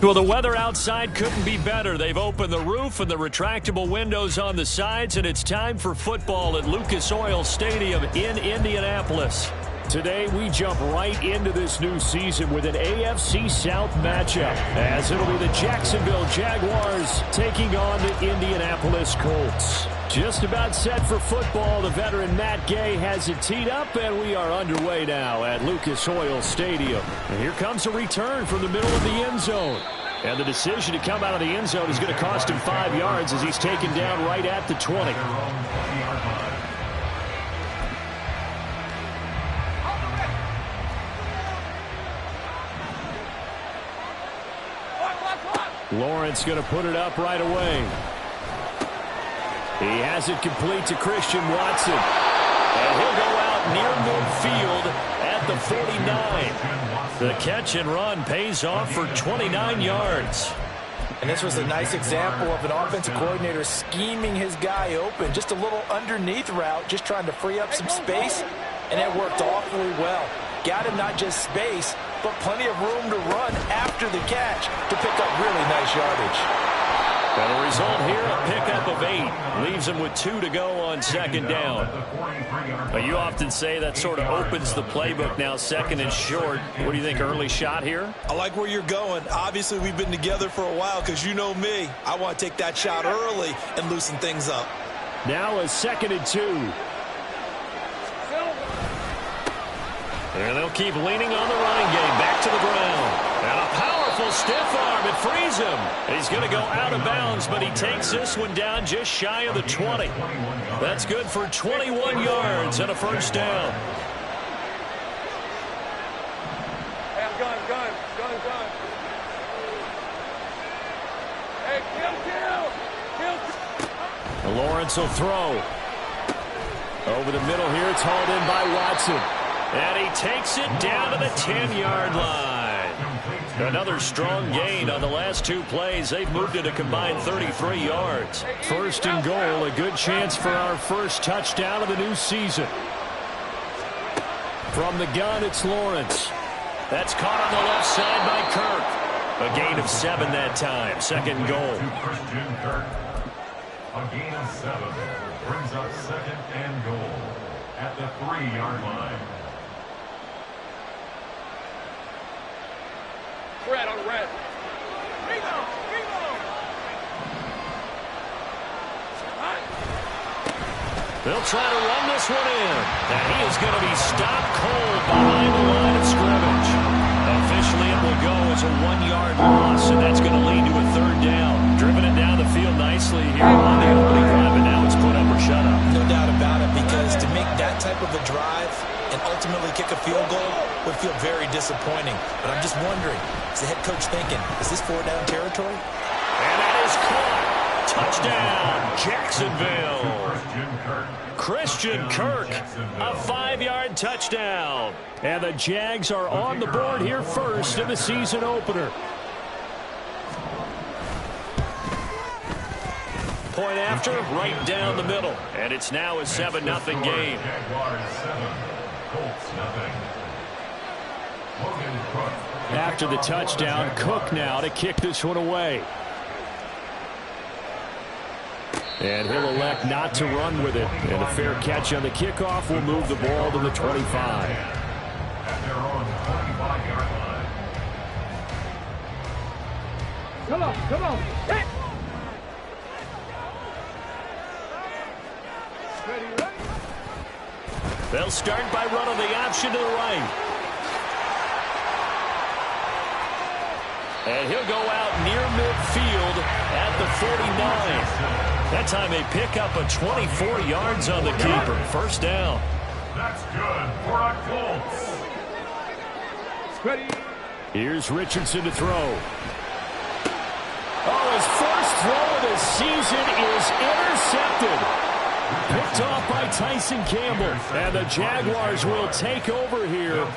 Well, the weather outside couldn't be better. They've opened the roof and the retractable windows on the sides, and it's time for football at Lucas Oil Stadium in Indianapolis. Today, we jump right into this new season with an AFC South matchup, as it'll be the Jacksonville Jaguars taking on the Indianapolis Colts. Just about set for football. The veteran Matt Gay has it teed up, and we are underway now at Lucas Oil Stadium. And here comes a return from the middle of the end zone. And the decision to come out of the end zone is going to cost him 5 yards as he's taken down right at the 20. Lawrence going to put it up right away. He has it complete to Christian Watson. And he'll go out near midfield at the 49. The catch and run pays off for 29 yards. And this was a nice example of an offensive coordinator scheming his guy open. Just a little underneath route, just trying to free up some space. And it worked awfully well. Got him not just space, but plenty of room to run after the catch to pick up really nice yardage. And the result here, a pickup of 8. Leaves him with 2 to go on second down. But you often say that sort of opens the playbook now, second and short. What do you think, early shot here? I like where you're going. Obviously, we've been together for a while because you know me. I want to take that shot early and loosen things up. Now a 2nd and 2. And they'll keep leaning on the running game. Back to the ground. And a powerful stiff arm. It frees him. He's going to go out of bounds, but he takes this one down just shy of the 20. That's good for 21 yards and a first down. Gun. Hey, kill. Lawrence will throw. Over the middle here, it's hauled in by Watson. And he takes it down to the 10-yard line. Another strong gain on the last 2 plays. They've moved it a combined 33 yards. First and goal, a good chance for our first touchdown of the new season. From the gun, it's Lawrence. That's caught on the left side by Kirk. A gain of 7 that time. 2nd goal. A gain of 7 brings up 2nd and goal at the 3-yard line. Red on red. They'll try to run this one in. And he is going to be stopped cold behind the line of scrimmage. Officially, it will go as a 1-yard loss, and that's going to lead to a 3rd down. Driven it down the field nicely here on the opening drive, and now it's put up or shut up. No doubt about it, because to make that type of a drive and ultimately kick a field goal would feel very disappointing. But I'm just wondering, is the head coach thinking, is this 4-down territory? And that is caught. Touchdown, Jacksonville. Christian Kirk, a 5-yard touchdown. And the Jags are on the board here first in the season opener. Point after, right down the middle. And it's now a 7-0 game. After the touchdown, Cook now to kick this one away. And he'll elect not to run with it. And a fair catch on the kickoff will move the ball to the 25. At their own 25-yard line. Come on, come on. Hit. Ready, ready. They'll start by running the option to the right. And he'll go out near midfield at the 49. That time they pick up a 24 yards on the keeper. First down. That's good for a Colts. Ready. Here's Richardson to throw. Oh, his first throw of the season is intercepted. Picked off by Tyson Campbell. And the Jaguars will take over here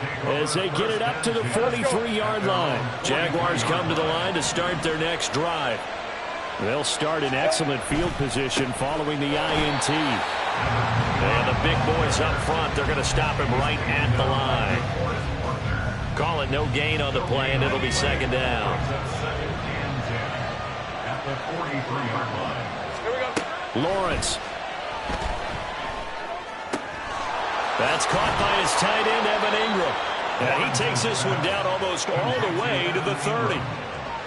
as they get it up to the 43-yard line. Jaguars come to the line to start their next drive. They'll start in excellent field position following the INT. And the big boys up front, they're going to stop him right at the line. Call it no gain on the play, and it'll be second down. At the 43-yard line. Here we go. Lawrence. That's caught by his tight end, Evan Ingram. And he takes this one down almost all the way to the 30.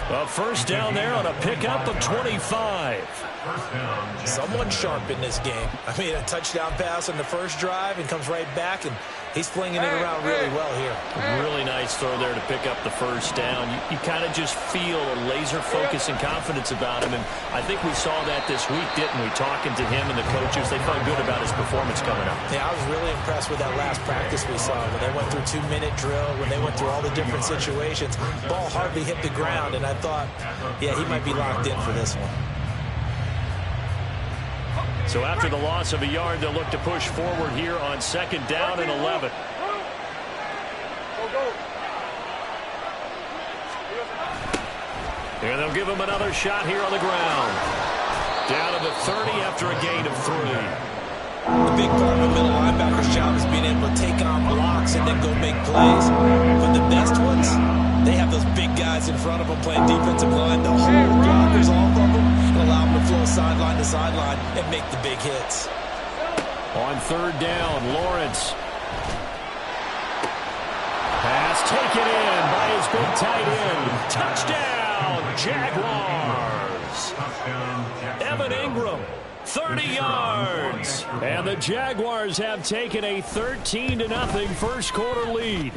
A first down there on a pickup of 25. Someone sharp in this game. I mean, a touchdown pass on the first drive and comes right back, and he's flinging it around really well here. Really nice throw there to pick up the first down. You kind of just feel a laser focus and confidence about him, and I think we saw that this week, didn't we? Talking to him and the coaches, they felt good about his performance coming up. Yeah, I was really impressed with that last practice we saw when they went through 2-minute drill, when they went through all the different situations. Ball hardly hit the ground, and I thought, yeah, he might be locked in for this one. So after the loss of a yard, they'll look to push forward here on second down and 11. And they'll give him another shot here on the ground. Down to the 30 after a gain of 3. The big part of a middle linebacker's job is being able to take on blocks and then go make plays. But the best ones, they have those big guys in front of them playing defensive line. They'll hold blockers off of them and allow them to flow sideline to sideline and make the big hits. On third down, Lawrence. Pass taken in by his big tight end. Touchdown, Jaguars. Evan Ingram, 30 yards. And the Jaguars have taken a 13-0 first quarter lead.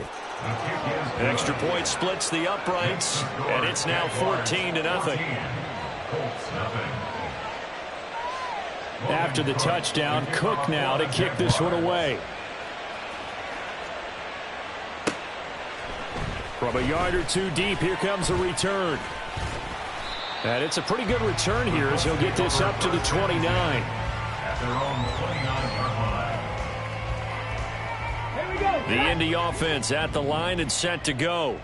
Extra point splits the uprights, and it's now 14-0. After the touchdown, Cook now to kick this one away. From a yard or two deep, here comes a return. And it's a pretty good return here as he'll get this up to the 29. At their own 29-yard line. The Indy offense at the line and set to go.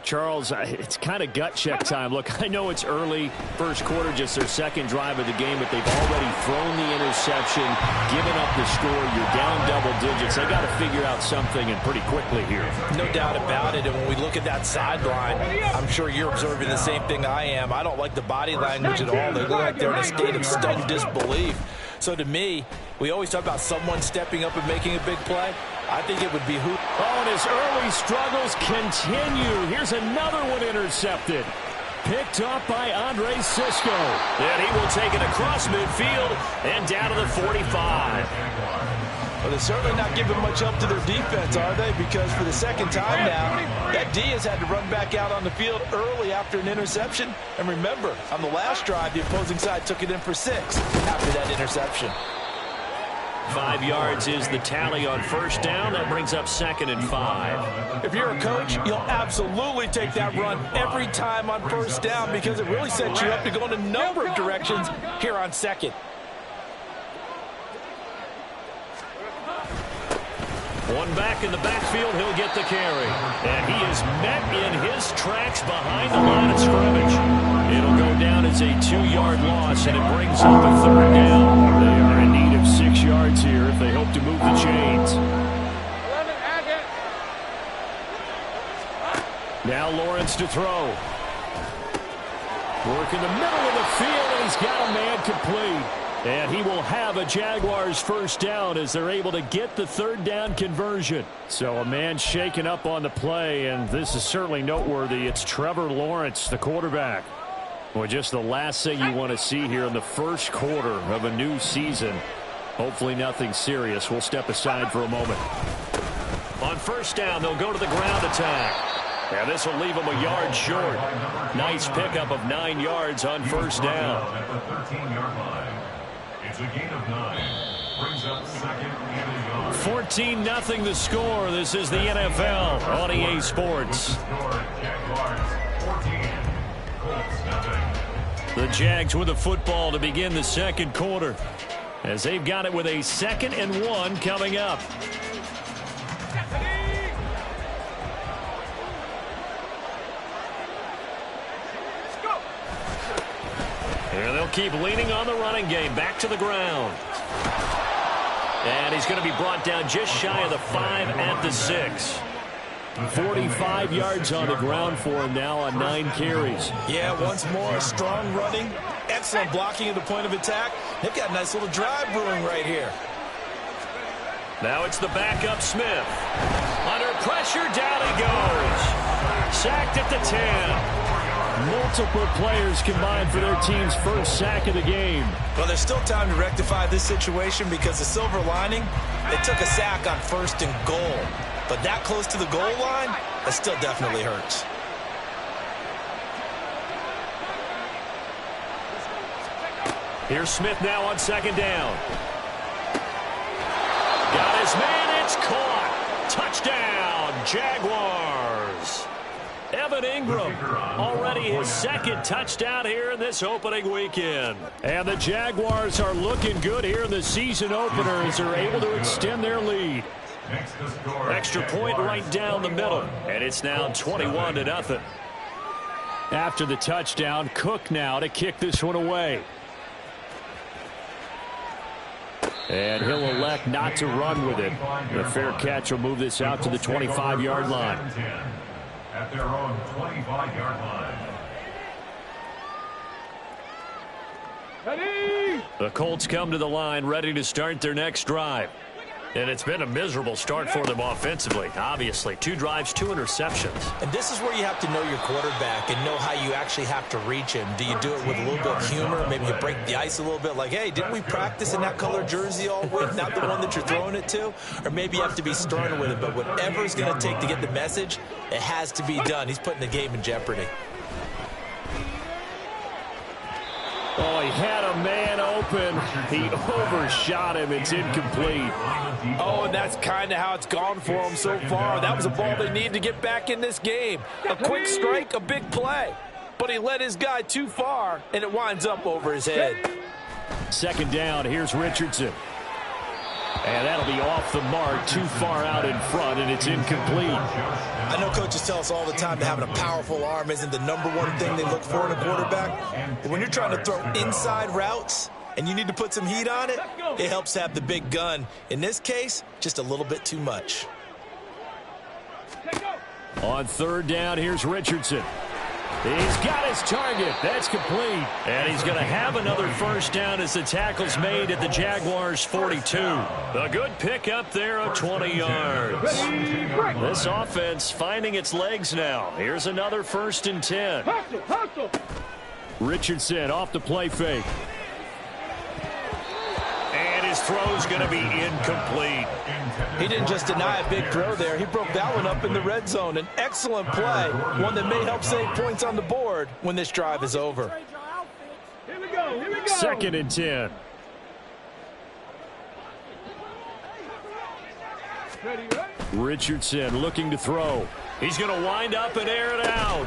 Charles, it's kind of gut check time. Look, I know it's early, first quarter, just their second drive of the game, but they've already thrown the interception, given up the score. You're down double digits. They got to figure out something, and pretty quickly here. No doubt about it. And when we look at that sideline, I'm sure you're observing the same thing I am. I don't like the body language at all. They look like they're in a state of stunned disbelief. So to me, we always talk about someone stepping up and making a big play. I think it would be who. Oh, and his early struggles continue. Here's another one intercepted. Picked up by Andre Cisco. And he will take it across midfield and down to the 45. Well, they're certainly not giving much help to their defense, are they? Because for the second time now, that D has had to run back out on the field early after an interception. And remember, on the last drive, the opposing side took it in for 6 after that interception. 5 yards is the tally on first down. That brings up second and 5. If you're a coach, you'll absolutely take that run every time on first down because it really sets you up to go in a number of directions here on second. One back in the backfield, he'll get the carry. And he is met in his tracks behind the line of scrimmage. It'll go down as a 2-yard loss, and it brings up a third down. They are in need of 6 yards here if they hope to move the chains. Now Lawrence to throw. Work in the middle of the field, and he's got a man complete. And he will have a Jaguars first down as they're able to get the third down conversion. So a man shaken up on the play, and this is certainly noteworthy. It's Trevor Lawrence, the quarterback. Well, just the last thing you want to see here in the first quarter of a new season. Hopefully nothing serious. We'll step aside for a moment. On first down, they'll go to the ground attack. And this will leave them a yard short. Nice pickup of 9 yards on first down. At the 13-yard line. It's a gain of 9. Brings up second and a yard. 14-0 the score. This is the NFL on EA Sports. The Jags with the football to begin the second quarter, as they've got it with a 2nd and 1 coming up. Here they'll keep leaning on the running game. Back to the ground. And he's going to be brought down just shy of the 5 at the 6. 45 yards on the ground for him now on 9 carries. Yeah, once more, strong running, excellent blocking at the point of attack. They've got a nice little drive brewing right here. Now it's the backup Smith. Under pressure, down he goes. Sacked at the 10. Multiple players combined for their team's first sack of the game. Well, there's still time to rectify this situation because the silver lining, they took a sack on 1st and goal. But that close to the goal line, that still definitely hurts. Here's Smith now on 2nd down. Got his man, it's caught. Touchdown, Jaguars. Evan Ingram, already his 2nd touchdown here in this opening weekend. And the Jaguars are looking good here in the season opener as they're able to extend their lead. Extra point right down the middle, and it's now 21-0. After the touchdown, Cook now to kick this one away. And he'll elect not to run with it. The fair catch will move this out to the 25-yard line. At their own 25-yard line. Ready? The Colts come to the line ready to start their next drive. And it's been a miserable start for them offensively, obviously. 2 drives, 2 interceptions. And this is where you have to know your quarterback and know how you actually have to reach him. Do you do it with a little bit of humor? Maybe you break the ice a little bit like, hey, didn't we practice in that color jersey all week? Not the one that you're throwing it to? Or maybe you have to be stern with it. But whatever it's going to take to get the message, it has to be done. He's putting the game in jeopardy. Oh, he had a man open. He overshot him. It's incomplete. Oh, and that's kind of how it's gone for him so far. That was a ball they need to get back in this game. A quick strike, a big play. But he led his guy too far, and it winds up over his head. 2nd down, here's Richardson. And that'll be off the mark, too far out in front, and it's incomplete. I know coaches tell us all the time that having a powerful arm isn't the #1 thing they look for in a quarterback. But when you're trying to throw inside routes and you need to put some heat on it, it helps to have the big gun. In this case, just a little bit too much. On 3rd down, here's Richardson. He's got his target. That's complete. And he's going to have another first down as the tackle's made at the Jaguars' 42. A good pickup there of 20 yards. This offense finding its legs now. Here's another 1st and 10. Richardson off the play fake. And his throw's going to be incomplete. He didn't just deny a big throw there. He broke that one up in the red zone. An excellent play, one that may help save points on the board when this drive is over. Here we go. 2nd and 10. Ready? Richardson looking to throw. He's going to wind up and air it out.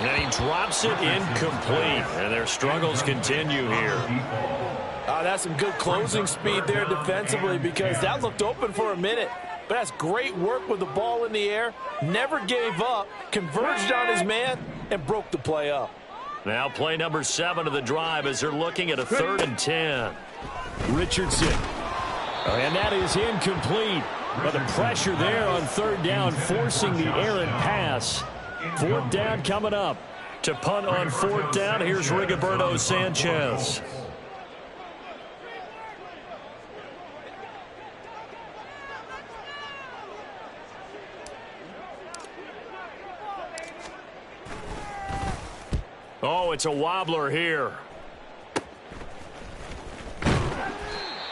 And he drops it incomplete. And their struggles continue here. That's some good closing speed there defensively because that looked open for a minute. But that's great work with the ball in the air. Never gave up, converged on his man, and broke the play up. Now play number 7 of the drive as they're looking at a 3rd and 10. Richardson. And that is incomplete. But the pressure there on 3rd down, forcing the errant pass. 4th down coming up. To punt on 4th down, here's Rigoberto Sanchez. Oh, it's a wobbler here.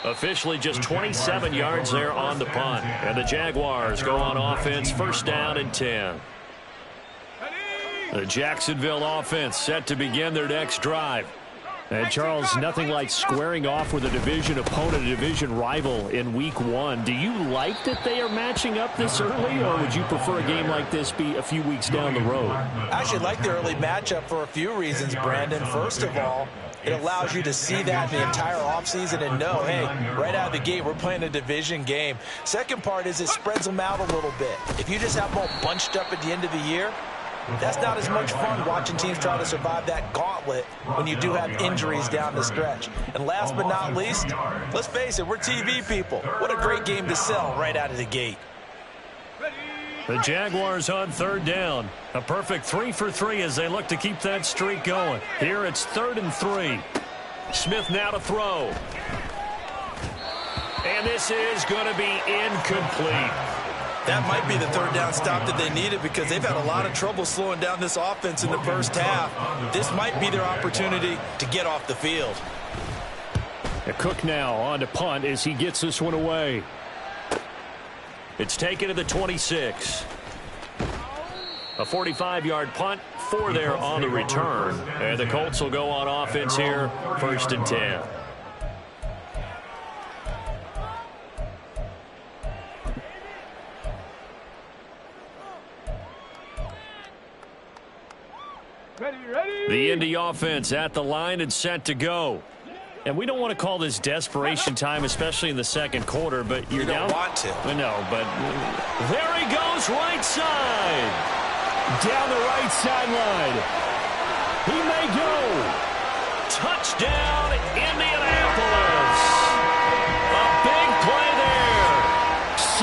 Officially just 27 yards there on the punt. And the Jaguars go on offense, first down and 10. The Jacksonville offense set to begin their next drive. And, Charles, nothing like squaring off with a division opponent, a division rival in Week 1. Do you like that they are matching up this early, or would you prefer a game like this be a few weeks down the road? I actually like the early matchup for a few reasons, Brandon. First of all, it allows you to see that the entire offseason and know, hey, right out of the gate, we're playing a division game. Second part is it spreads them out a little bit. If you just have them all bunched up at the end of the year, that's not as much fun watching teams try to survive that gauntlet when you do have injuries down the stretch. And last but not least, let's face it, we're TV people. What a great game to sell right out of the gate. The Jaguars on third down. A perfect 3 for 3 as they look to keep that streak going. Here it's 3rd and 3. Smith now to throw. And this is going to be incomplete. That might be the third down stop that they needed because they've had a lot of trouble slowing down this offense in the first half. This might be their opportunity to get off the field. Cook now on to punt as he gets this one away. It's taken to the 26. A 45-yard punt, 4 there on the return. And the Colts will go on offense here, 1st and 10. The Indy offense at the line and set to go. And we don't want to call this desperation time, especially in the second quarter, but you're down. You don't want to. I know, but there he goes, right side. Down the right sideline. He may go. Touchdown, Indianapolis. A big play there.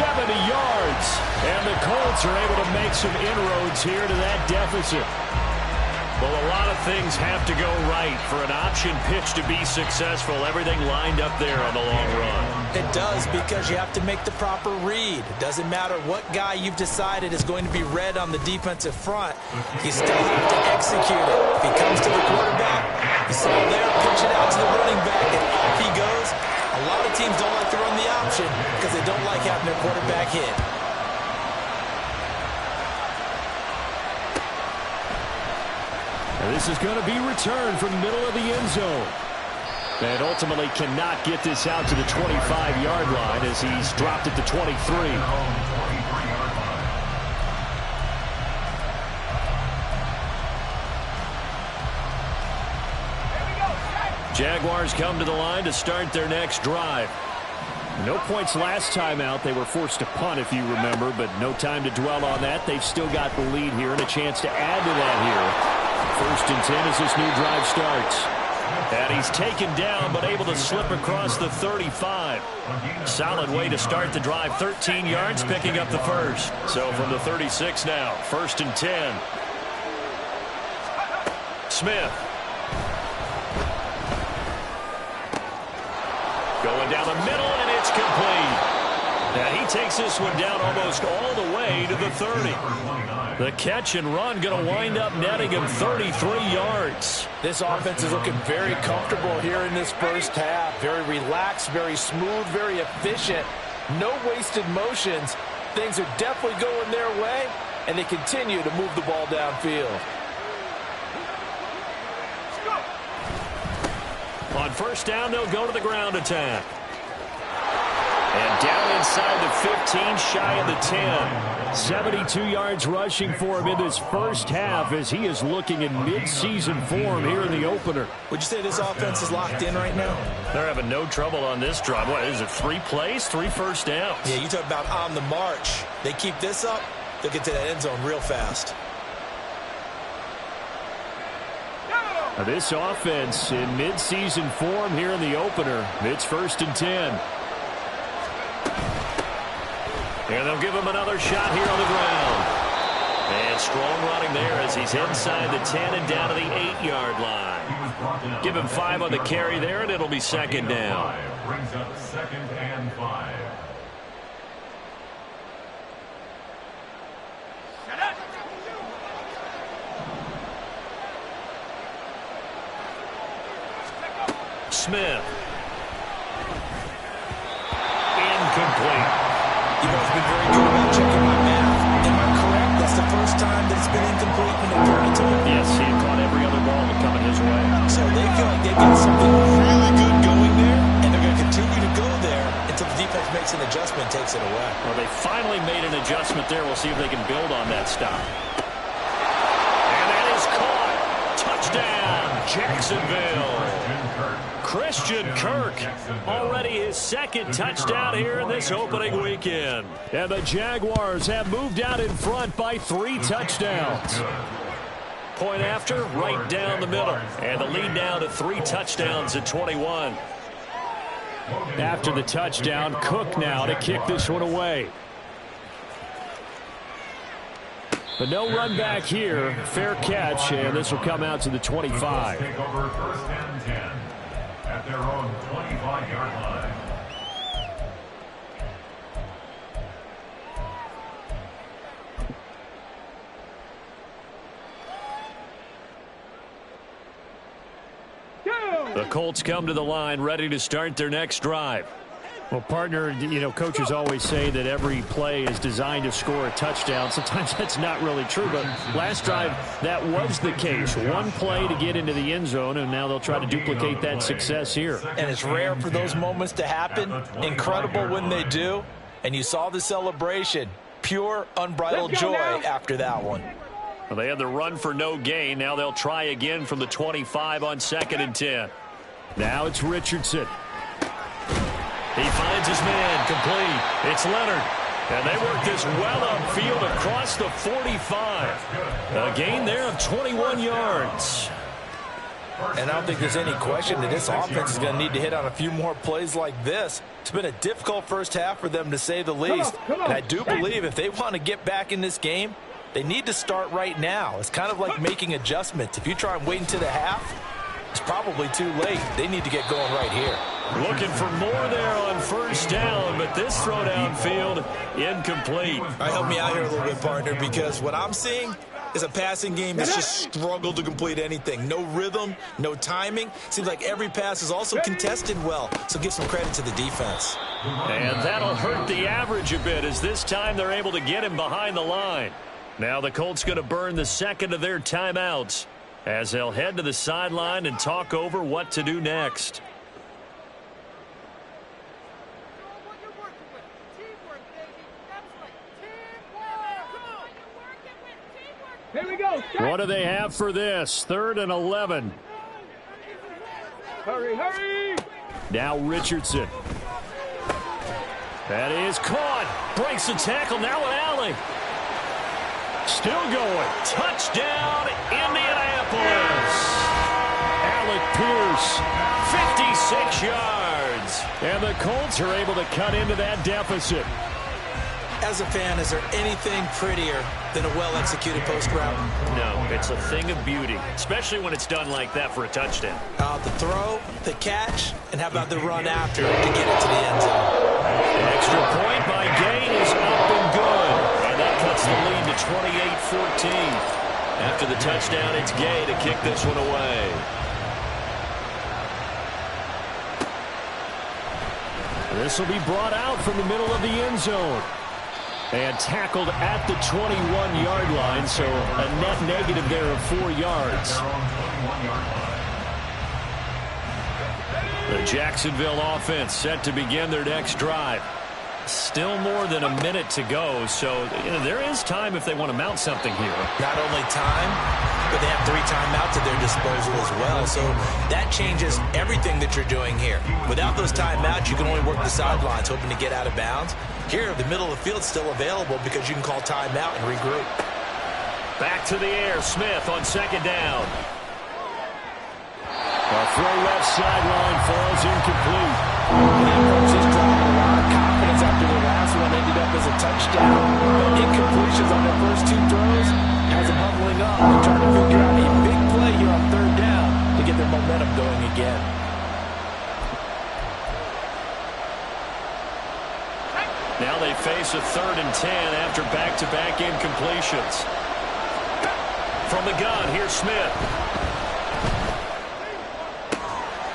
70 yards. And the Colts are able to make some inroads here to that deficit. Well, a lot of things have to go right for an option pitch to be successful. Everything lined up there on the long run. It does, because you have to make the proper read. It doesn't matter what guy you've decided is going to be read on the defensive front. You still have to execute it. If he comes to the quarterback, you saw there, pitch it out to the running back, and off he goes. A lot of teams don't like to run the option because they don't like having their quarterback hit. This is going to be returned from the middle of the end zone. And ultimately cannot get this out to the 25-yard line as he's dropped it to 23. Jaguars come to the line to start their next drive. No points last time out. They were forced to punt, if you remember, but no time to dwell on that. They've still got the lead here and a chance to add to that here. 1st and 10 as this new drive starts. And he's taken down, but able to slip across the 35. Solid way to start the drive. 13 yards, picking up the first. So from the 36 now, 1st and 10. Smith. Going down the middle, and it's complete. And he takes this one down almost all the way to the 30. The catch and run going to wind up netting him 33 yards. This offense is looking very comfortable here in this first half. Very relaxed, very smooth, very efficient. No wasted motions. Things are definitely going their way, and they continue to move the ball downfield. On 1st down, they'll go to the ground attack. And down inside the 15, shy of the 10. 72 yards rushing for him in this first half as he is looking in mid-season form here in the opener. Would you say this offense is locked in right now? They're having no trouble on this drive. What is it, 3 plays, 3 first downs? Yeah, you talk about on the march. They keep this up, they'll get to that end zone real fast. This offense in mid-season form here in the opener. It's 1st and 10. And they'll give him another shot here on the ground. And strong running there as he's inside the 10 and down to the 8-yard line. Give him 5 on the carry there, and it'll be 2nd down. Brings up 2nd and 5. Smith. Incomplete. You guys have been very good about checking my math. Am I correct? That's the first time that it's been incomplete when they thrown it to him? Yes, he had caught every other ball that coming his way. So they feel like they've got something really good going there, and they're going to continue to go there until the defense makes an adjustment and takes it away. Well, they finally made an adjustment there. We'll see if they can build on that stop. And that is caught. Touchdown, Jacksonville. Christian Kirk, already his second touchdown here in this opening weekend. And the Jaguars have moved out in front by 3 touchdowns. Point after, right down the middle. And the lead now to 3 touchdowns at 21. After the touchdown, Cook now to kick this one away. But no run back here. Fair catch, and this will come out to the 25. Take over first and 10 at their own 25-yard line. The Colts come to the line ready to start their next drive. Well, partner, you know, coaches always say that every play is designed to score a touchdown. Sometimes that's not really true, but last drive, that was the case. One play to get into the end zone, and now they'll try to duplicate that success here. And it's rare for those moments to happen. Incredible when they do. And you saw the celebration. Pure, unbridled joy after that one. Well, they had the run for no gain. Now they'll try again from the 25 on 2nd and 10. Now it's Richardson. He finds his man, complete. It's Leonard. And they work this well upfield across the 45. A gain there of 21 yards. And I don't think there's any question that this offense is going to need to hit on a few more plays like this. It's been a difficult first half for them, to say the least. And I do believe if they want to get back in this game, they need to start right now. It's kind of like making adjustments. If you try and wait until the half, it's probably too late. They need to get going right here. Looking for more there on first down, but this throw downfield incomplete. All right, help me out here a little bit, partner, because what I'm seeing is a passing game that's just struggled to complete anything. No rhythm, no timing. Seems like every pass is also contested well, so give some credit to the defense. And that'll hurt the average a bit, as this time they're able to get him behind the line. Now the Colts going to burn the second of their timeouts as they'll head to the sideline and talk over what to do next. Here we go. What do they have for this? 3rd and 11. Hurry, hurry. Now Richardson. That is caught. Breaks the tackle. Now an alley. Still going. Touchdown, Indianapolis. Alec Pierce, 56 yards. And the Colts are able to cut into that deficit. As a fan, is there anything prettier than a well-executed post route? No, it's a thing of beauty, especially when it's done like that for a touchdown. The throw, the catch, and how about the run after to get it to the end zone? An extra point by Gain is up and good. And that cuts the lead to 28-14. After the touchdown, it's Gay to kick this one away. This will be brought out from the middle of the end zone. And tackled at the 21-yard line, so a net negative there of 4 yards. The Jacksonville offense set to begin their next drive. Still more than a minute to go, so there is time if they want to mount something here. Not only time, but they have 3 timeouts at their disposal as well, so that changes everything that you're doing here. Without those timeouts, you can only work the sidelines, hoping to get out of bounds. Here, the middle of the field is still available because you can call timeout and regroup. Back to the air, Smith on 2nd down. A throw left sideline falls incomplete. And that coach is drawing a lot of confidence after the last one ended up as a touchdown. But incompletions on their first 2 throws has them huddling up and trying to figure out a big play here on 3rd down to get their momentum going again. Now they face a 3rd and 10 after back-to-back incompletions. From the gun, here's Smith.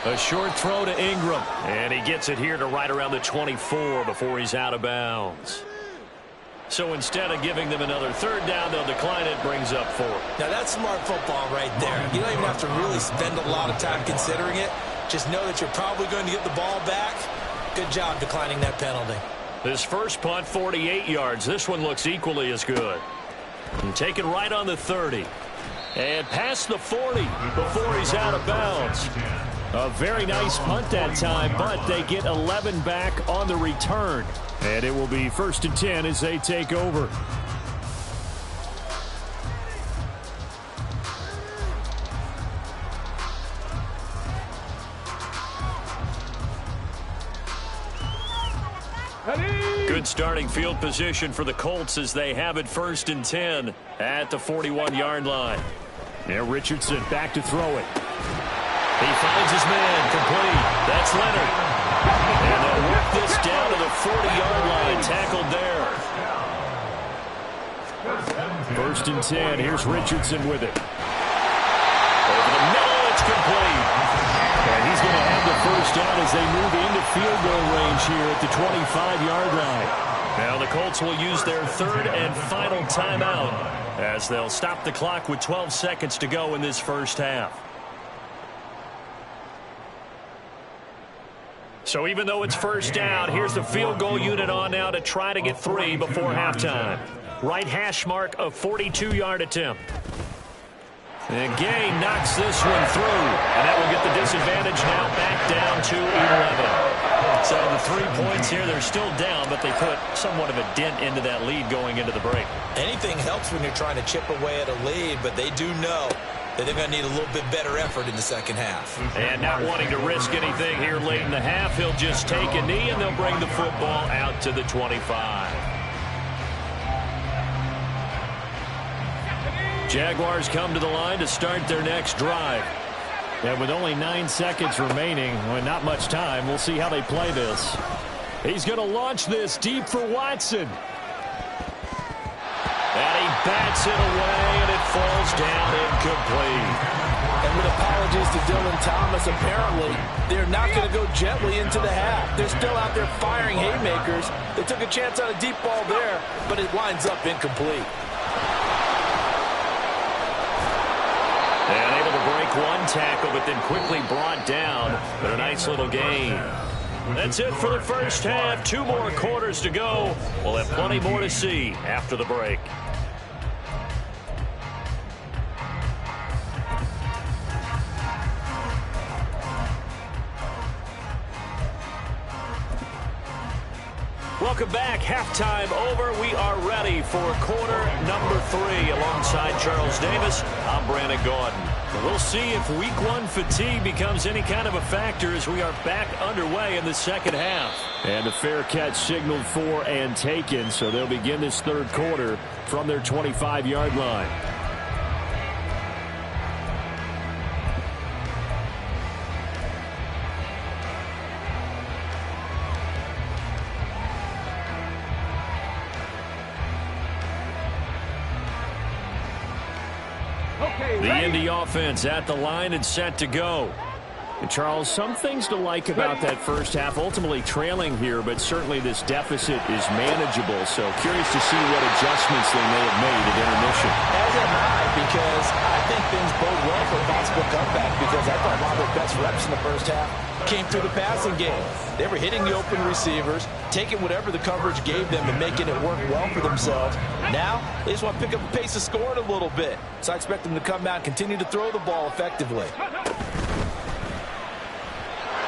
A short throw to Ingram. And he gets it here to right around the 24 before he's out of bounds. So instead of giving them another third down, they'll decline it, brings up 4. Now that's smart football right there. You don't even have to really spend a lot of time considering it. Just know that you're probably going to get the ball back. Good job declining that penalty. This first punt, 48 yards. This one looks equally as good. And taken right on the 30. And past the 40 before he's out of bounds. A very nice punt that time, but they get 11 back on the return. And it will be 1st and 10 as they take over. Good starting field position for the Colts as they have it 1st and 10 at the 41-yard line. Now Richardson back to throw it. He finds his man complete. That's Leonard. And they'll work this down to the 40-yard line. Tackled there. 1st and 10. Here's Richardson with it. Over the middle, it's complete. And he's going to have the first down as they move into field goal range here at the 25-yard line. Now the Colts will use their 3rd and final timeout as they'll stop the clock with 12 seconds to go in this first half. So even though it's first down, here's the field goal unit on now to try to get 3 before halftime. Right hash mark of 42-yard attempt. And Gay knocks this one through, and that will get the disadvantage now back down to 11. So the 3 points here, they're still down, but they put somewhat of a dent into that lead going into the break. Anything helps when you're trying to chip away at a lead, but they do know that they're going to need a little bit better effort in the second half. And not wanting to risk anything here late in the half, he'll just take a knee, and they'll bring the football out to the 25. Jaguars come to the line to start their next drive. And with only 9 seconds remaining, well, not much time, we'll see how they play this. He's going to launch this deep for Watson. And he bats it away, and it falls down incomplete. And with apologies to Dylan Thomas, apparently they're not going to go gently into the half. They're still out there firing haymakers. They took a chance on a deep ball there, but it winds up incomplete. And able to break one tackle, but then quickly brought down. But a nice little gain. That's it for the first half. 2 more quarters to go. We'll have plenty more to see after the break. Welcome back. Halftime over. We are ready for quarter number 3. Alongside Charles Davis, I'm Brandon Gordon. We'll see if week 1 fatigue becomes any kind of a factor as we are back underway in the second half. And a fair catch signaled for and taken, so they'll begin this third quarter from their 25-yard line. The Indy offense at the line and set to go. And Charles, some things to like about that first half. Ultimately trailing here, but certainly this deficit is manageable. So curious to see what adjustments they may have made at intermission. As am I, because I think things bode well for a possible comeback, because I thought one of their best reps in the first half came through the passing game. They were hitting the open receivers, taking whatever the coverage gave them and making it work well for themselves. Now, they just want to pick up the pace of scoring a little bit. So I expect them to come out and continue to throw the ball effectively.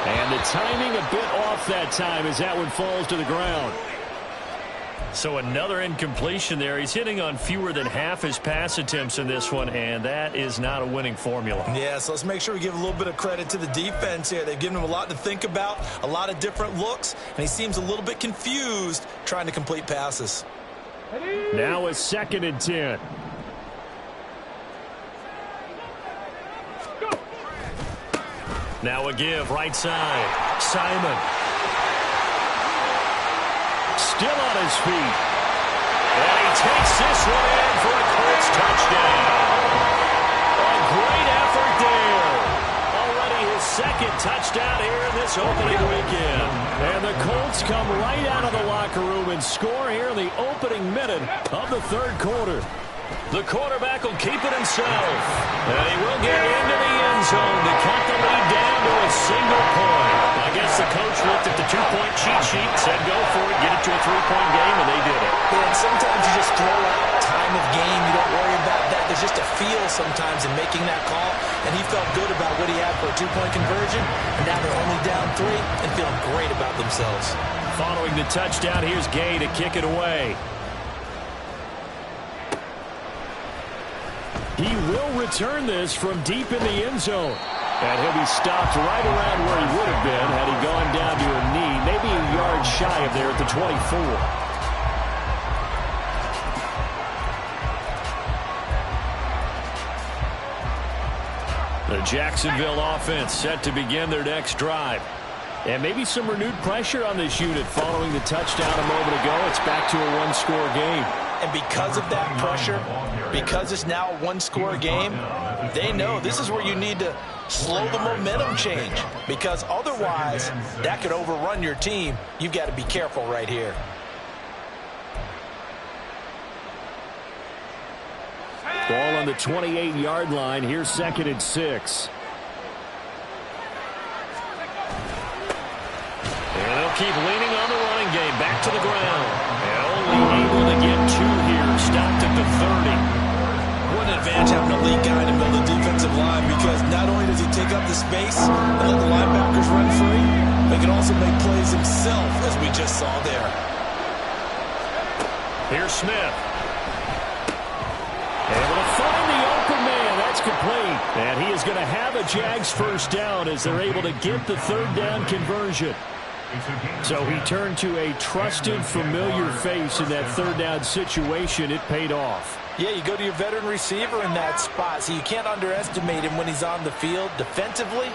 And the timing a bit off that time as that one falls to the ground. So another incompletion there. He's hitting on fewer than half his pass attempts in this one, and that is not a winning formula. Yeah, so let's make sure we give a little bit of credit to the defense here. They've given him a lot to think about, a lot of different looks, and he seems a little bit confused trying to complete passes. Now a 2nd and 10. Now a give, right side. Simon. Still on his feet. And he takes this one in for a Colts touchdown. A great effort there. Already his second touchdown here in this opening weekend. And the Colts come right out of the locker room and score here in the opening minute of the third quarter. The quarterback will keep it himself. And he will get into the end zone to cut the lead down to a single point. I guess the coach looked at the two-point cheat sheet, said go for it, get it to a three-point game, and they did it. Yeah, and sometimes you just throw out time of game. You don't worry about that. There's just a feel sometimes in making that call. And he felt good about what he had for a two-point conversion. And now they're only down 3 and feeling great about themselves. Following the touchdown, here's Gay to kick it away. He will return this from deep in the end zone. And he'll be stopped right around where he would have been had he gone down to a knee, maybe a yard shy of there at the 24. The Jacksonville offense set to begin their next drive. And maybe some renewed pressure on this unit following the touchdown a moment ago. It's back to a one-score game. And because of that pressure, because it's now a one-score game, they know this is where you need to slow the momentum change. Because otherwise, that could overrun your team. You've got to be careful right here. Ball on the 28-yard line. Here's 2nd and 6. And they'll keep leaning on the running game. Back to the ground. And only able to get 2 here. Stopped at the 30. What an advantage having a lead guy in the middle of the defensive line, because not only does he take up the space and let the linebackers run free, but he can also make plays himself, as we just saw there. Here's Smith. Able to find the open man. That's complete. And he is going to have a Jags first down as they're able to get the third down conversion. So he turned to a trusted, familiar face in that third down situation. It paid off. Yeah, you go to your veteran receiver in that spot, so you can't underestimate him when he's on the field. Defensively,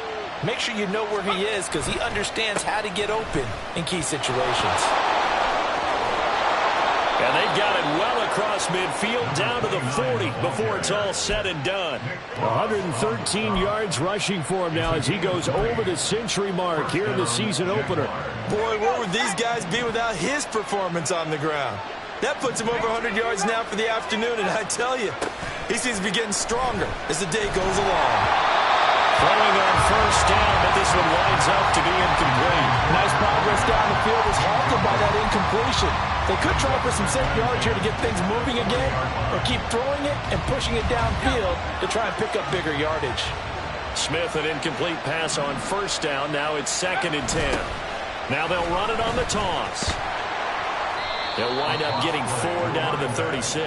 make sure you know where he is, because he understands how to get open in key situations. And they've got it well across midfield down to the 40 before it's all said and done. 113 yards rushing for him now as he goes over the century mark here in the season opener. Boy, where would these guys be without his performance on the ground? That puts him over 100 yards now for the afternoon, and I tell you, he seems to be getting stronger as the day goes along. Throwing on first down, but this one winds up to be incomplete. Nice progress down the field was halted by that incompletion. They could try for some safe yards here to get things moving again, or keep throwing it and pushing it downfield to try and pick up bigger yardage. Smith, an incomplete pass on first down. Now it's 2nd and 10. Now they'll run it on the toss. They'll wind up getting 4 down to the 36.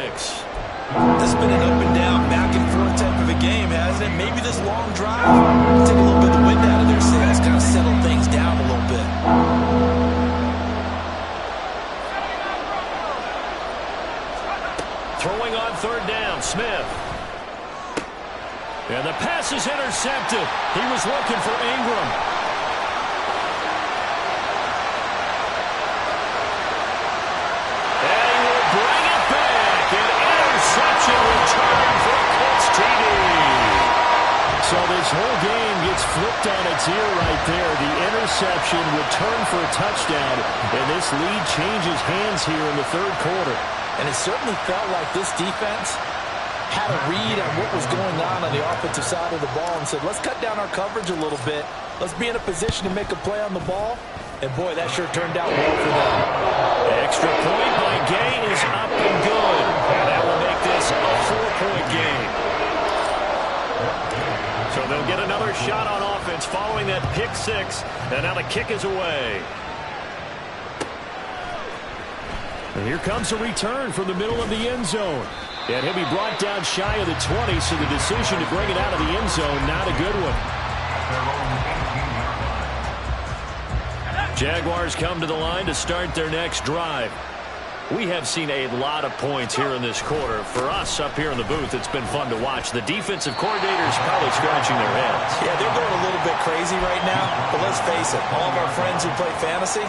This has been an up and down, back and forth type of a game, hasn't it? Maybe this long drive will take a little bit of the wind out of their sails, kind of settle things down a little bit. Throwing on third down, Smith. And the pass is intercepted. He was looking for Ingram. And he will bring it back. An interception return for Colts TD. So this whole game gets flipped on its ear right there. The interception return for a touchdown. And this lead changes hands here in the third quarter. And it certainly felt like this defense had a read on what was going on the offensive side of the ball and said, let's cut down our coverage a little bit. Let's be in a position to make a play on the ball. And, boy, that sure turned out well for them. Extra point by Gay is up and good. And that will make this a 4-point game. So they'll get another shot on offense following that pick six. And now the kick is away. And here comes a return from the middle of the end zone. And he'll be brought down shy of the 20, so the decision to bring it out of the end zone, not a good one. Jaguars come to the line to start their next drive. We have seen a lot of points here in this quarter. For us up here in the booth, it's been fun to watch. The defensive coordinators probably scratching their heads. Yeah, they're going a little bit crazy right now. But let's face it, all of our friends who play fantasy,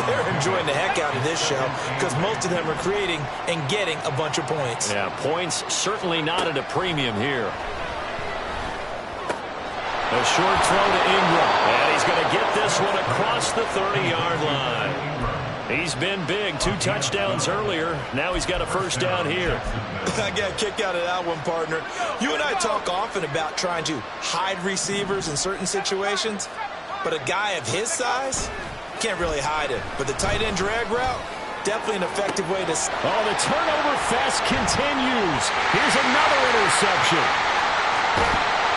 they're enjoying the heck out of this show because most of them are creating and getting a bunch of points. Yeah, points certainly not at a premium here. A short throw to Ingram. And he's going to get this one across the 30-yard line. He's been big. 2 touchdowns earlier. Now he's got a first down here. I got a kick out of that one, partner. You and I talk often about trying to hide receivers in certain situations, but a guy of his size can't really hide it. But the tight end drag route, definitely an effective way to... Oh, the turnover fest continues. Here's another interception.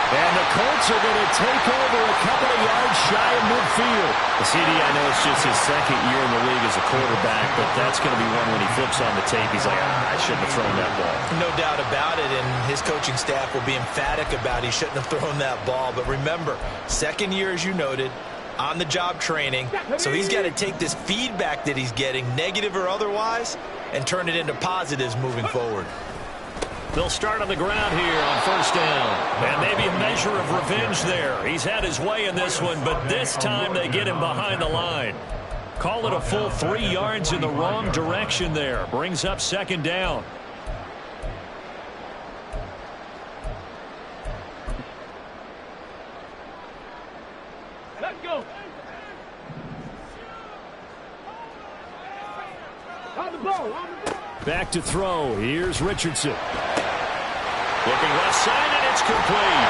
And the Colts are going to take over a couple of yards shy of midfield. CD, I know it's just his second year in the league as a quarterback, but that's going to be one when he flips on the tape. He's like, I shouldn't have thrown that ball. No doubt about it, and his coaching staff will be emphatic about he shouldn't have thrown that ball. But remember, second year, as you noted, on-the-job training, so he's got to take this feedback that he's getting, negative or otherwise, and turn it into positives moving forward. They'll start on the ground here on first down. And maybe a measure of revenge there. He's had his way in this one, but this time they get him behind the line. Call it a full 3 yards in the wrong direction there. Brings up second down. Let's go. On the ball. Back to throw. Here's Richardson. Looking left side, and it's complete.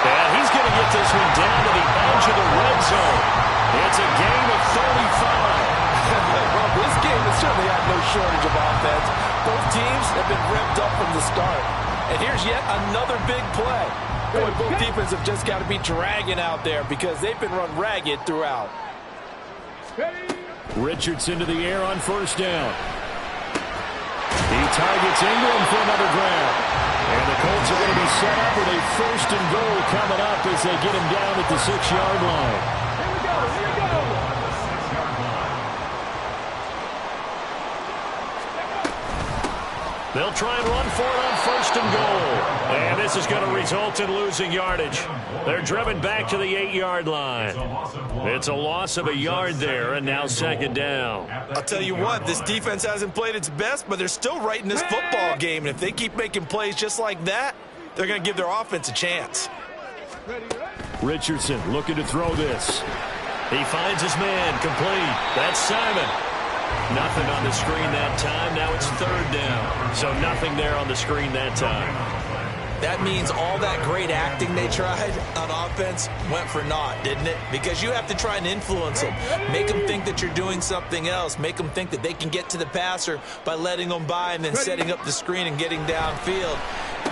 And he's going to get this one down to the edge of the red zone. It's a gain of 35. Well, this game has certainly had no shortage of offense. Both teams have been revved up from the start. And here's yet another big play. Boy, both defenses have just got to be dragging out there because they've been run ragged throughout. Richardson to the air on first down. He targets Ingram for another grab. And the Colts are going to be set up with a first and goal coming up as they get him down at the 6-yard line. Here we go. Here we go. They'll try and run for it on first and goal. And this is going to result in losing yardage. They're driven back to the 8-yard line. It's a loss of a yard there, and now second down. I'll tell you what, this defense hasn't played its best, but they're still right in this football game. And if they keep making plays just like that, they're going to give their offense a chance. Richardson looking to throw this. He finds his man complete. That's Simon. Nothing on the screen that time. Now it's third down. So nothing there on the screen that time. That means all that great acting they tried on offense went for naught, didn't it? Because you have to try and influence them. Make them think that you're doing something else. Make them think that they can get to the passer by letting them by and then setting up the screen and getting downfield.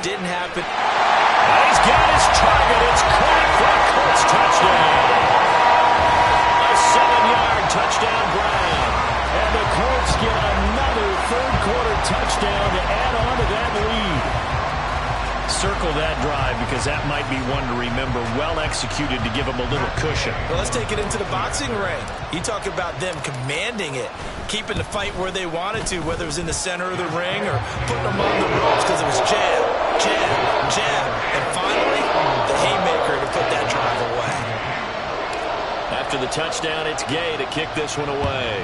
Didn't happen. He's got his target. It's caught for a Colts touchdown. A 7-yard touchdown grab. And the Colts get another third-quarter touchdown to add on to that lead. Circle that drive because that might be one to remember. Well executed to give them a little cushion. Well, let's take it into the boxing ring. You talk about them commanding it, keeping the fight where they wanted to, whether it was in the center of the ring or putting them on the ropes because it was jab, jab, jab. And finally, the haymaker to put that drive away. After the touchdown, it's Gay to kick this one away.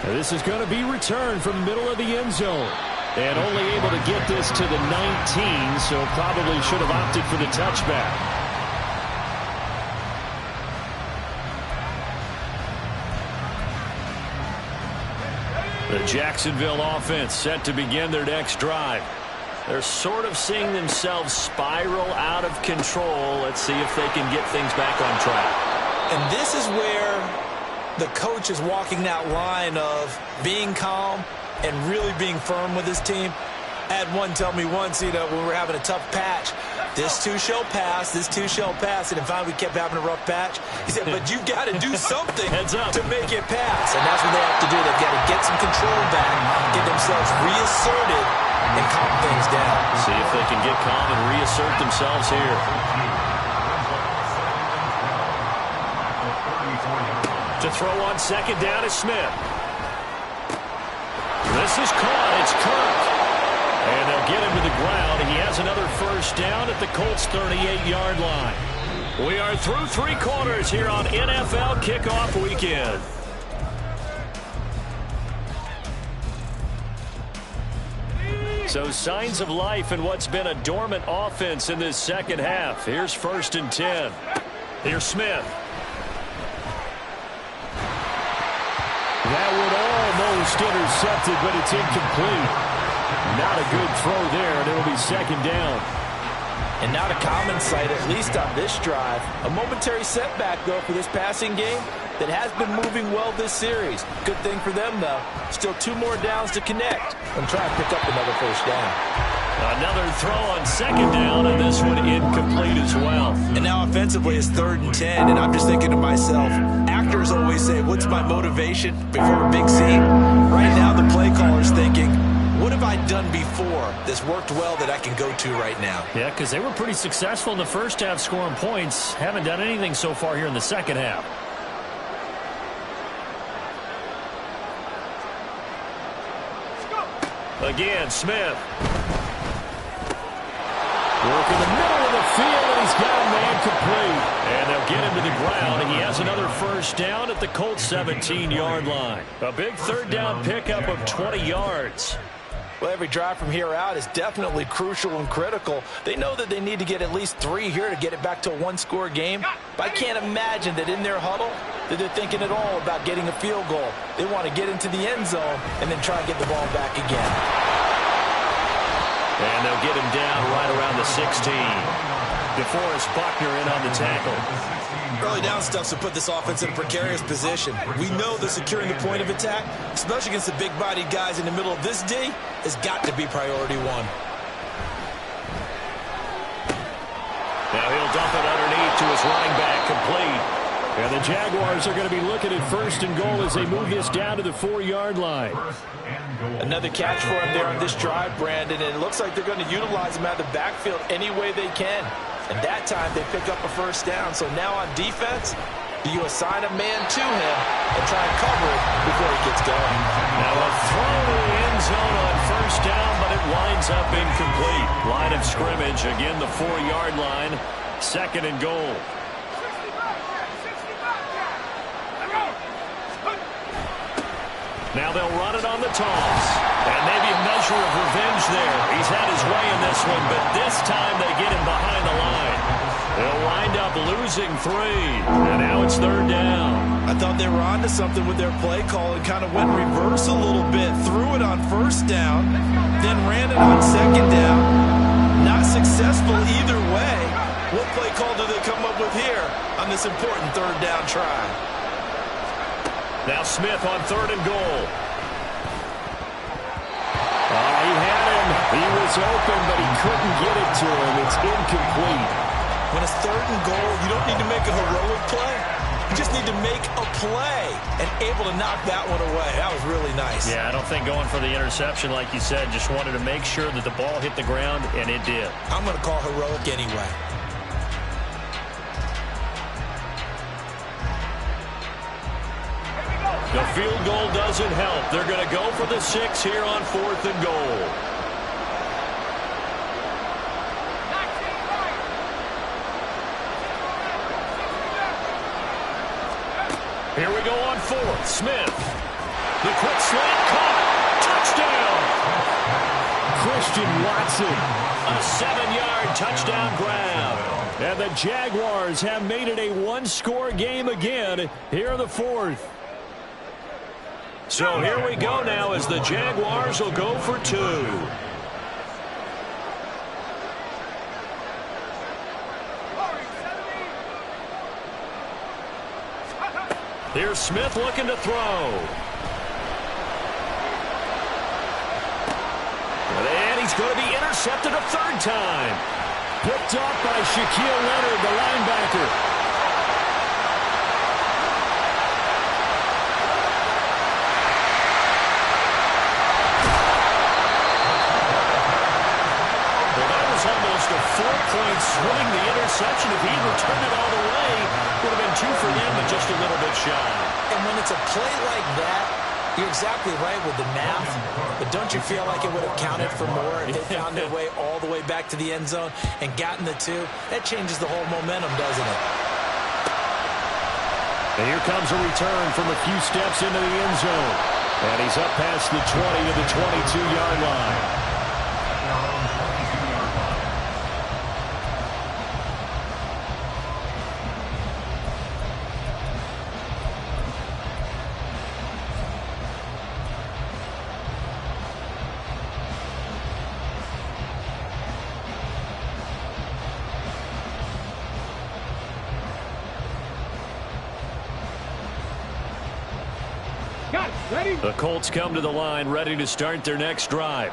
This is going to be returned from the middle of the end zone. And only able to get this to the 19, so probably should have opted for the touchback. The Jacksonville offense set to begin their next drive. They're sort of seeing themselves spiral out of control. Let's see if they can get things back on track. And this is where the coach is walking that line of being calm and really being firm with his team. I had one tell me once, when we were having a tough patch, this too shall pass, this too shall pass. And if finally we kept having a rough patch, he said, but you've got to do something to make it pass. And that's what they have to do. They've got to get some control back, get themselves reasserted, and calm things down. See if they can get calm and reassert themselves here. To throw on second down is Smith. This is caught. It's Kirk. And they'll get him to the ground. He has another first down at the Colts' 38-yard line. We are through 3 quarters here on NFL Kickoff Weekend. So signs of life in what's been a dormant offense in this second half. Here's 1st and 10. Here's Smith. That would almost intercepted, but it's incomplete. Not a good throw there, and it'll be 2nd down. And not a common sight, at least on this drive. A momentary setback, though, for this passing game that has been moving well this series. Good thing for them, though. Still 2 more downs to connect and try to pick up another 1st down. Another throw on 2nd down, and this one incomplete as well. And now offensively it's 3rd and 10, and I'm just thinking to myself, actors always say, what's my motivation before a big scene? Right now the play caller's thinking, what have I done before that's worked well that I can go to right now? Yeah, because they were pretty successful in the first half scoring points. Haven't done anything so far here in the second half. Again, Smith. Work in the middle of the field, and he's got a man complete. And they'll get him to the ground, and he has another 1st down at the Colts 17-yard line. A big 3rd down pickup of 20 yards. Well, every drive from here out is definitely crucial and critical. They know that they need to get at least 3 here to get it back to a 1-score game. But I can't imagine that in their huddle that they're thinking at all about getting a field goal. They want to get into the end zone and then try to get the ball back again. And they'll get him down right around the 16. DeForest Buckner in on the tackle. Early down stuff to put this offense in a precarious position. We know that securing the point of attack, especially against the big-bodied guys in the middle of this D, has got to be priority 1. Now he'll dump it underneath to his running back, complete. And the Jaguars are going to be looking at 1st and goal as they move this down to the 4-yard line. Another catch for him there on this drive, Brandon, and it looks like they're going to utilize him out of the backfield any way they can. And that time they pick up a 1st down. So now on defense, do you assign a man to him and try and cover it before he gets going? Now a throw to the end zone on 1st down, but it winds up incomplete. Line of scrimmage, again the 4-yard line, 2nd and goal. Now they'll run it on the toss. And maybe a measure of revenge there. He's had his way in this one, but this time they get him behind the line. They'll wind up losing 3. And now it's 3rd down. I thought they were onto something with their play call and kind of went reverse a little bit. Threw it on 1st down, then ran it on 2nd down. Not successful either way. What play call do they come up with here on this important 3rd down try? Now Smith on 3rd and goal. He had him. He was open, but he couldn't get it to him. It's incomplete. When it's 3rd and goal, you don't need to make a heroic play. You just need to make a play and able to knock that one away. That was really nice. Yeah, I don't think going for the interception, like you said, just wanted to make sure that the ball hit the ground, and it did. I'm going to call heroic anyway. The field goal doesn't help. They're going to go for the 6 here on 4th and goal. Here we go on 4th. Smith. The quick slant caught. Touchdown. Christian Watson. A 7-yard touchdown grab. And the Jaguars have made it a 1-score game again here in the 4th. So here we go now as the Jaguars will go for 2. Here's Smith looking to throw. And he's going to be intercepted a 3rd time. Picked up by Shaquille Leonard, the linebacker. Almost a 4-point swing. The interception, if he returned it all the way, would have been 2 for them, but just a little bit shy. And when it's a play like that, you're exactly right with the math, but don't you feel like it would have counted for more if they found their way all the way back to the end zone and gotten the 2? That changes the whole momentum, doesn't it? And here comes a return from a few steps into the end zone. And he's up past the 20 to the 22-yard line. Got it. Ready? The Colts come to the line, ready to start their next drive.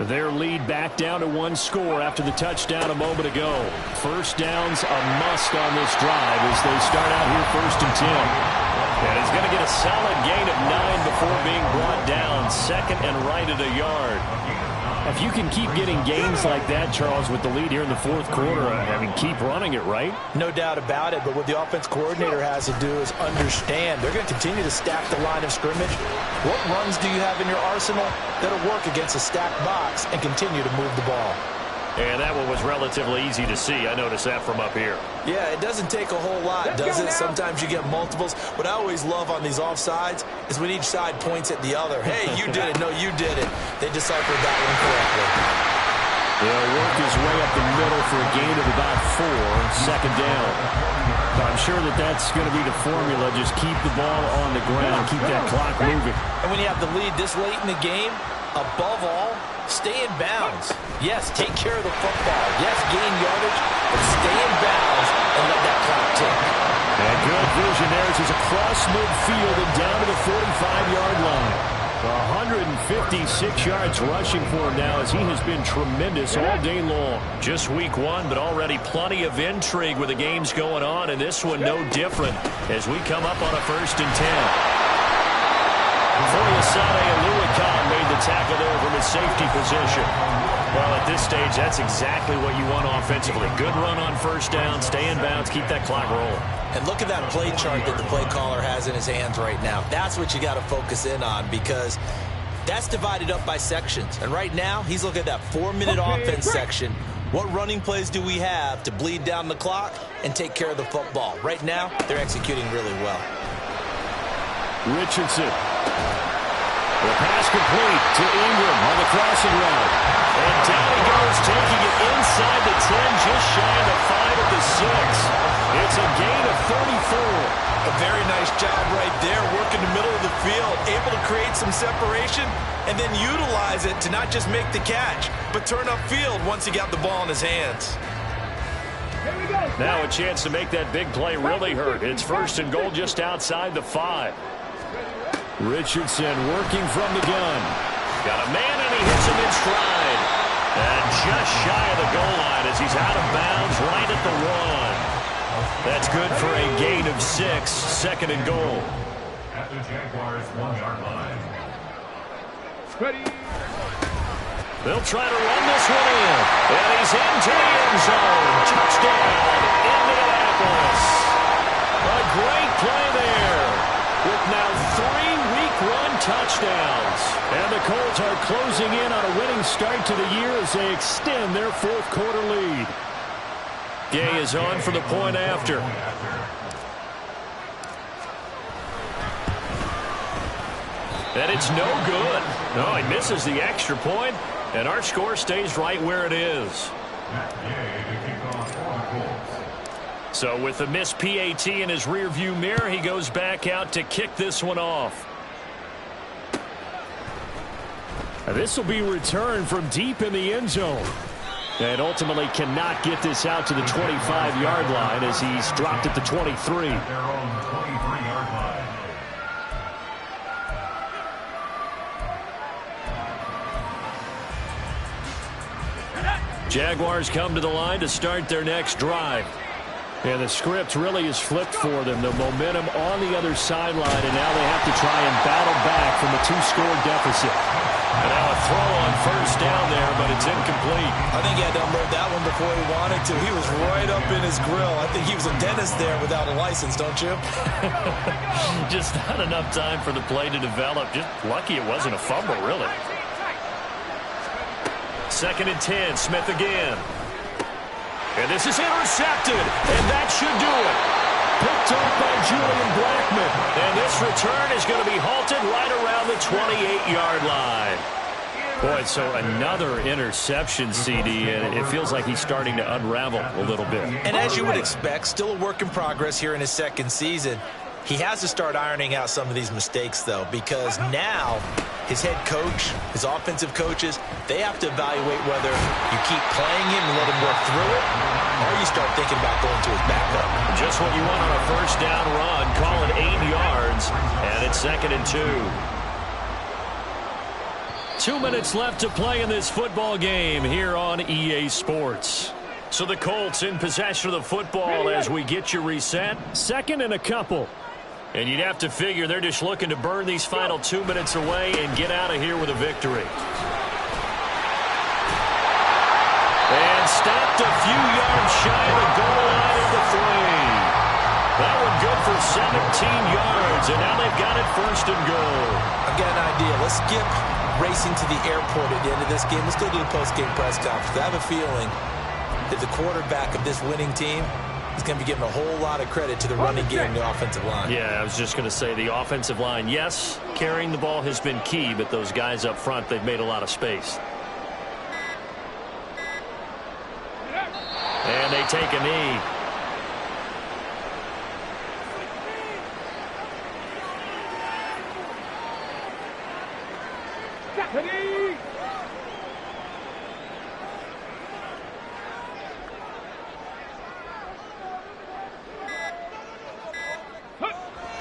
Their lead back down to 1 score after the touchdown a moment ago. First down's a must on this drive as they start out here 1st and 10. And he's going to get a solid gain of 9 before being brought down. 2nd and right at a yard. If you can keep getting gains like that, Charles, with the lead here in the 4th quarter, I mean, keep running it, right? No doubt about it, but what the offense coordinator has to do is understand they're going to continue to stack the line of scrimmage. What runs do you have in your arsenal that'll work against a stacked box and continue to move the ball? And that one was relatively easy to see. I noticed that from up here. Yeah, it doesn't take a whole lot, does it? Sometimes you get multiples. What I always love on these offsides is when each side points at the other. Hey, you did it. No, you did it. They deciphered that one correctly. They'll work his way up the middle for a gain of about 4, 2nd down. I'm sure that's going to be the formula. Just keep the ball on the ground, keep that clock moving. And when you have the lead this late in the game, above all, stay in bounds. Yes, take care of the football. Yes, gain yardage, but stay in bounds and let that clock tick. And good vision there as he's across midfield and down to the 45-yard line. 156 yards rushing for him now as he has been tremendous all day long. Just week 1, but already plenty of intrigue with the games going on, and this one no different as we come up on a 1st and 10. Foyesade Aluakon made the tackle there from his safety position. Well, at this stage, that's exactly what you want offensively. Good run on 1st down, stay in bounds, keep that clock rolling. And look at that play chart that the play caller has in his hands right now. That's what you got to focus in on because that's divided up by sections. And right now, he's looking at that 4-minute offense section. What running plays do we have to bleed down the clock and take care of the football? Right now, they're executing really well. Richardson. The pass complete to Ingram on the crossing route. And down he goes, taking it inside the 10, just shy of the 5 at the 6. It's a gain of 34. A very nice job right there, working the middle of the field, able to create some separation, and then utilize it to not just make the catch, but turn upfield once he got the ball in his hands. Here we go. Now a chance to make that big play really hurt. It's 1st and goal just outside the 5. Richardson working from the gun. Got a man and he hits him in stride. And just shy of the goal line as he's out of bounds right at the 1. That's good for a gain of 6, 2nd and goal. At the Jaguars' 1-yard line. Ready. They'll try to run this one in. And he's into the end zone. Touchdown, Indianapolis. A great play there. With now 3 week-run touchdowns. And the Colts are closing in on a winning start to the year as they extend their 4th quarter lead. Gay is on for the point after. And it's no good. No, he misses the extra point, and our score stays right where it is. So with the missed PAT in his rearview mirror, he goes back out to kick this one off. This will be returned from deep in the end zone. And ultimately cannot get this out to the 25-yard line as he's dropped at the 23. Their own 23-yard line. Jaguars come to the line to start their next drive. And the script really is flipped for them. The momentum on the other sideline, and now they have to try and battle back from a 2-score deficit. And now a throw on 1st down there, but it's incomplete. I think he had to unload that one before he wanted to. He was right up in his grill. I think he was a dentist there without a license, don't you? Just not enough time for the play to develop. Just lucky it wasn't a fumble, really. 2nd and 10, Smith again. And this is intercepted, and that should do it. Picked up by Julian Blackman. And this return is going to be halted right around the 28-yard line. Boy, so another interception, CD, and it feels like he's starting to unravel a little bit. And as you would expect, still a work in progress here in his 2nd season. He has to start ironing out some of these mistakes, though, because now his head coach, his offensive coaches, they have to evaluate whether you keep playing him and let him work through it, or you start thinking about going to his backup. Just what you want on a first down run. Call it 8 yards, and it's 2nd and 2. 2 minutes left to play in this football game here on EA Sports. So the Colts in possession of the football as we get you reset. 2nd and a couple. And you'd have to figure they're just looking to burn these final 2 minutes away and get out of here with a victory. And stopped a few yards shy of the goal line at the 3. That one good for 17 yards, and now they've got it 1st and goal. I've got an idea. Let's skip racing to the airport at the end of this game. Let's go to the post-game press conference. I have a feeling that the quarterback of this winning team is going to be giving a whole lot of credit to the running game and the offensive line. Yeah, I was just going to say the offensive line, yes, carrying the ball has been key, but those guys up front, they've made a lot of space. And they take a knee.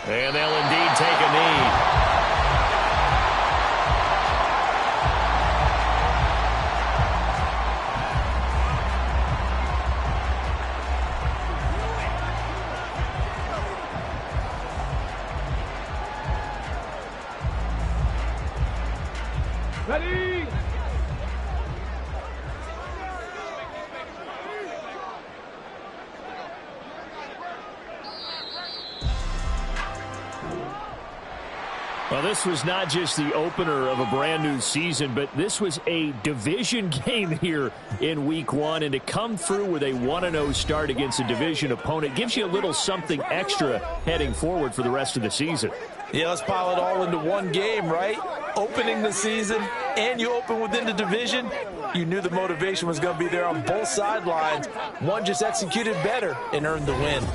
And they'll indeed take a knee. Ready? Well, this was not just the opener of a brand new season, but this was a division game here in week 1. And to come through with a 1-0 start against a division opponent gives you a little something extra heading forward for the rest of the season. Yeah, let's pile it all into one game, right? Opening the season, and you open within the division. You knew the motivation was going to be there on both sidelines. One just executed better and earned the win.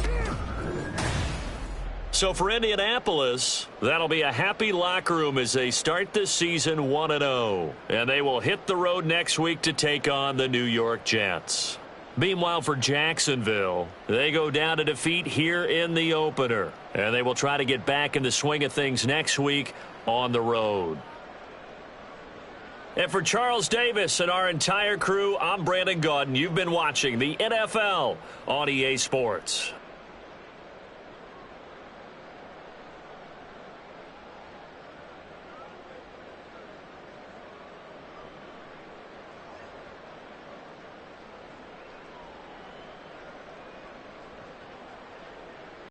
So for Indianapolis, that'll be a happy locker room as they start this season 1-0. And they will hit the road next week to take on the New York Jets. Meanwhile, for Jacksonville, they go down to defeat here in the opener. And they will try to get back in the swing of things next week on the road. And for Charles Davis and our entire crew, I'm Brandon Gaudin. You've been watching the NFL on EA Sports.